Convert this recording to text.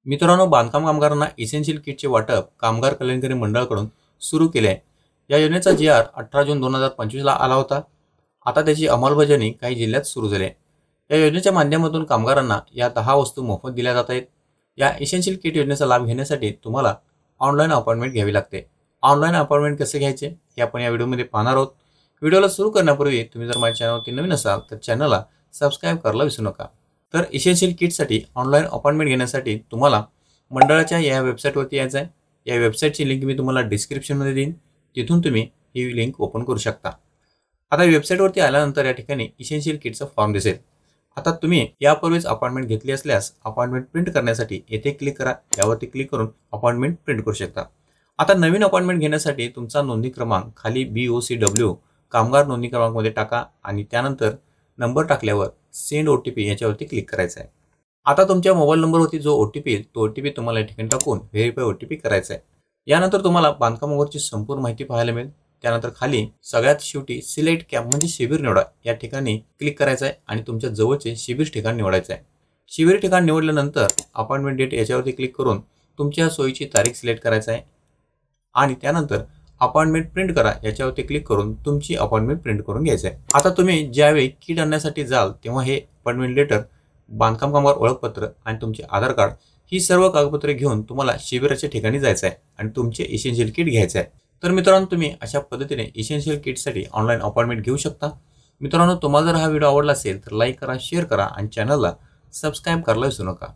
मित्रांनो, बांधकाम कामगारांना इसेन्शियल किटचे वाटप कामगार कल्याणकारी मंडळाकडून सुरू केले आहे। या योजनेचा जी.आर. 18 जून 2025 ला आला होता। आता त्याची अंमलबजावणी काही जिल्ह्यात सुरू झाली आहे। या योजनेच्या माध्यमातून कामगारांना या 10 वस्तू मोफत दिल्या जात आहेत। या इसेन्शियल किट योजनेचा लाभ घेण्यासाठी तुम्हाला ऑनलाईन अपॉइंटमेंट घ्यावी लागते। ऑनलाईन अपॉइंटमेंट कसे घ्यायचे हे आपण या व्हिडिओमध्ये पाहणार आहोत। व्हिडिओला सुरू करण्यापूर्वी तुम्ही जर माझ्या चॅनलवरती नवीन असाल तर चॅनलला सबस्क्राईब करायला विसरू नका। तर इसेन्शियल किटसाठी ऑनलाईन अपॉइंटमेंट घेण्यासाठी तुम्हाला मंडळाच्या या वेबसाईटवरती यायचं आहे। या वेबसाईटची लिंक मी तुम्हाला डिस्क्रिप्शनमध्ये देईन, तिथून तुम्ही ही लिंक ओपन करू शकता। आता वेबसाईटवरती आल्यानंतर या ठिकाणी इसेन्शियल किटचा फॉर्म दिसेल। आता तुम्ही यापूर्वीच अपॉइंटमेंट घेतली असल्यास अपॉइंटमेंट प्रिंट करण्यासाठी येथे क्लिक करा। यावरती क्लिक करून अपॉइंटमेंट प्रिंट करू शकता। आता नवीन अपॉइंटमेंट घेण्यासाठी तुमचा नोंदणी क्रमांक खाली BOCW कामगार नोंदणी क्रमांकमध्ये टाका आणि त्यानंतर नंबर टाकल्यावर सेंड OTP याच्यावरती क्लिक करायचं आहे। आता तुमच्या मोबाईल नंबरवरती जो OTP येईल तो OTP तुम्हाला या ठिकाणी टाकून व्हेरीफाय OTP करायचा आहे। यानंतर तुम्हाला बांधकामावरची संपूर्ण माहिती पाहायला मिळेल। त्यानंतर खाली सगळ्यात शेवटी सिलेक्ट कॅम्प म्हणजे शिबिर निवडा या ठिकाणी क्लिक करायचं आहे आणि तुमच्या जवळचे शिबिर ठिकाण निवडायचं आहे। शिबिर ठिकाण निवडल्यानंतर अपॉइंटमेंट डेट याच्यावरती क्लिक करून तुमच्या सोयीची तारीख सिलेक्ट करायचं आहे आणि त्यानंतर अपॉइंटमेंट प्रिंट करा याच्यावरती क्लिक करून तुमची अपॉइंटमेंट प्रिंट करून घ्यायचं आहे। आता तुम्ही ज्यावेळी किट आणण्यासाठी जाल तेव्हा हे अपॉइंटमेंट लेटर, बांधकाम कामगार ओळखपत्र आणि तुमचे आधार कार्ड ही सर्व कागदपत्रे घेऊन तुम्हाला शिबिराच्या ठिकाणी जायचं आहे आणि तुमचे इसेन्शियल किट घ्यायचं आहे। तर मित्रांनो, तुम्ही अशा पद्धतीने इसेन्शियल किटसाठी ऑनलाईन अपॉइंटमेंट घेऊ शकता। मित्रांनो, तुम्हाला जर हा व्हिडिओ आवडला असेल तर लाईक करा, शेअर करा आणि चॅनलला सबस्क्राईब करायला विसरू नका।